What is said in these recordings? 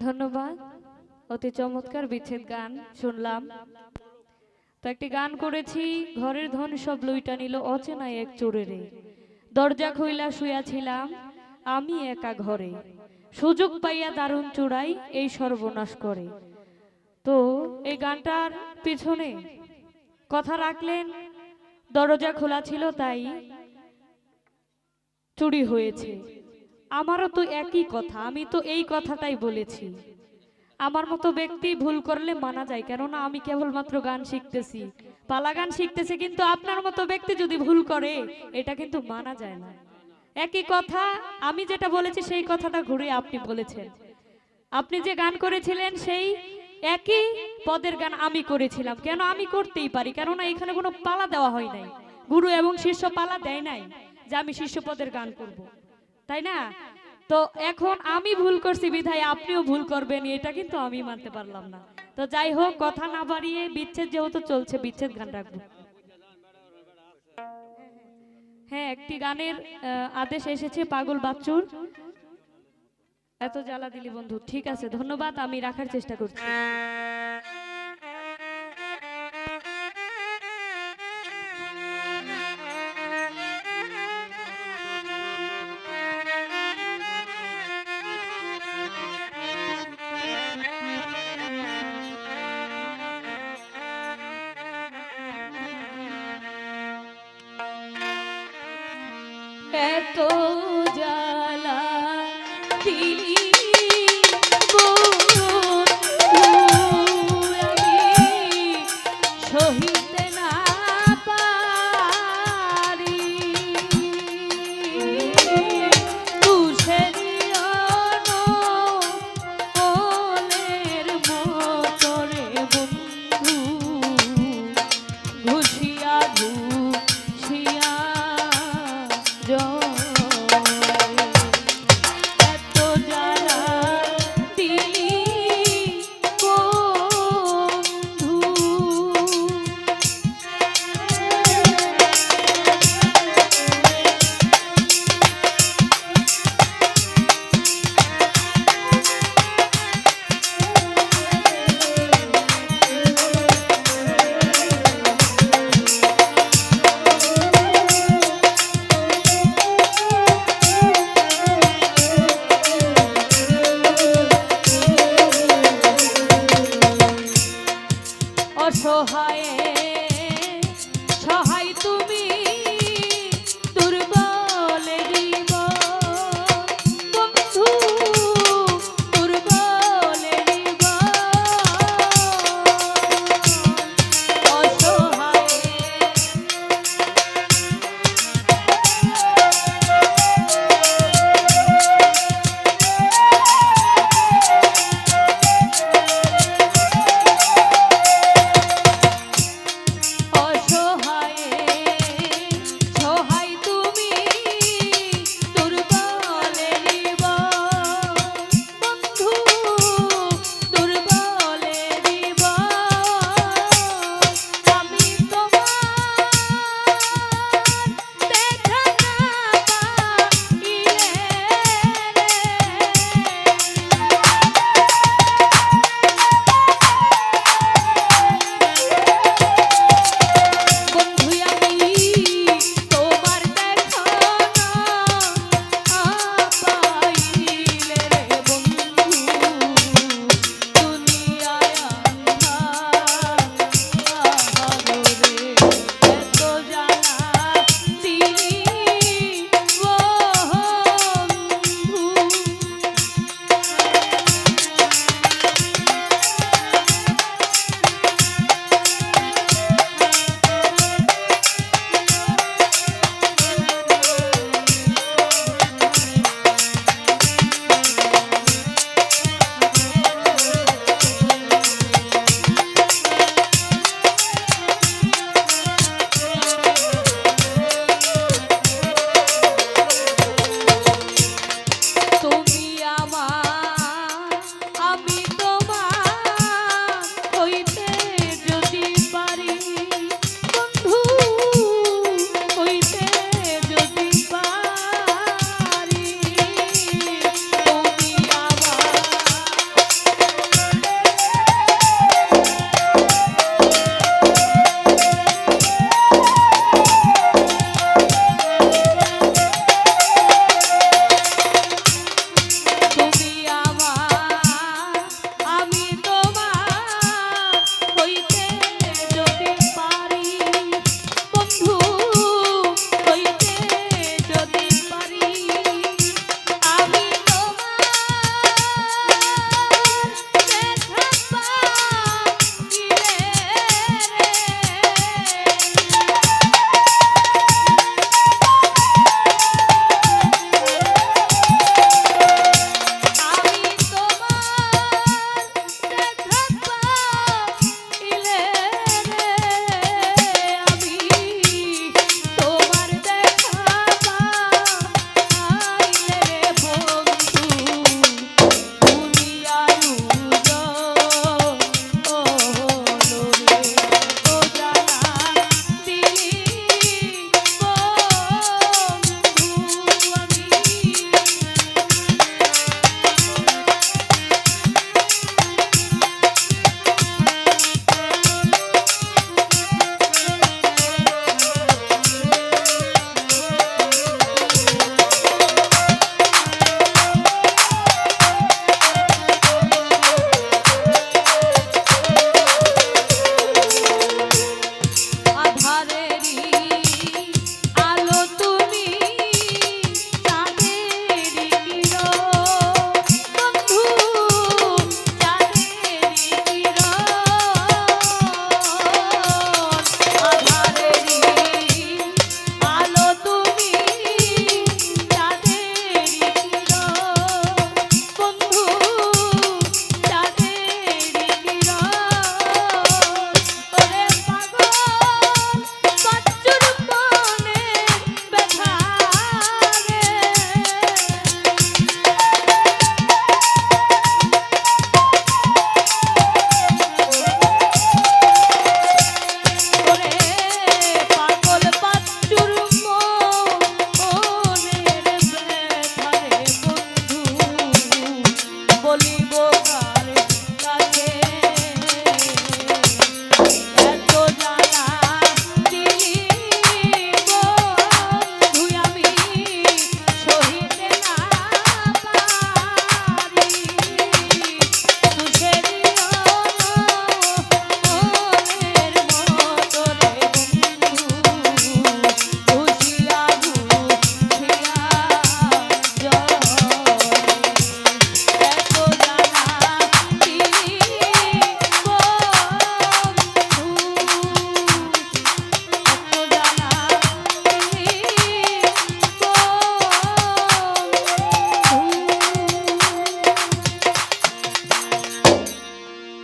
ধন্যবাদ। অতি চমৎকার বিচ্ছেদ গান শুনলাম। তো একটি গান করেছি, ঘরের ধন সব লুইটা নিল অচেনায় এক চোরেরে, দরজা খুইলা শুয়াছিলাম আমি একা ঘরে, সুযোগ পাইয়া দারুণ চূড়াই এই সর্বনাশ করে। তো এই গানটার পিছনে কথা রাখলেন, দরজা খোলা ছিল তাই চুরি হয়েছে। আমারও তো একই কথা, আমি তো এই কথাটাই বলেছি। আমার মতো ব্যক্তি ভুল করলে মানা যায়, কেননা আমি কেবলমাত্র গান শিখতেছি, পালা গান শিখতেছি, কিন্তু আপনার মতো ব্যক্তি যদি ভুল করে এটা কিন্তু মানা যায় না। একই কথা, আমি যেটা বলেছি সেই কথাটা ঘুরে আপনি বলেছেন। আপনি যে গান করেছিলেন সেই একই পদের গান আমি করেছিলাম। কেন আমি করতেই পারি, কেননা এখানে কোনো পালা দেওয়া হয় নাই, গুরু এবং শিষ্য পালা দেয় নাই যে আমি শিষ্য পদের গান করব, তাই না? তো এখন আমি ভুল করছি বিধায় আপনিও ভুল করবেন, এটা কিন্তু আমি মানতে পারলাম না। তো যাই হোক, কথা না বাড়িয়ে বিচ্ছেদ যেহেতু চলছে বিচ্ছেদ গান রাখবো। হ্যাঁ, একটি গানের আদেশ এসেছে পাগল বাচ্চুর। এত জ্বালা দিলি বন্ধু, ঠিক আছে ধন্যবাদ, আমি রাখার চেষ্টা করছি। এত জ্বালা দিলি বন্ধু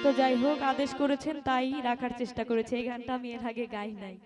তো যাই হোক, আদেশ করেছেন তাই রাখার চেষ্টা করেছি। এই গানটা আমি এর আগে গাই নাই।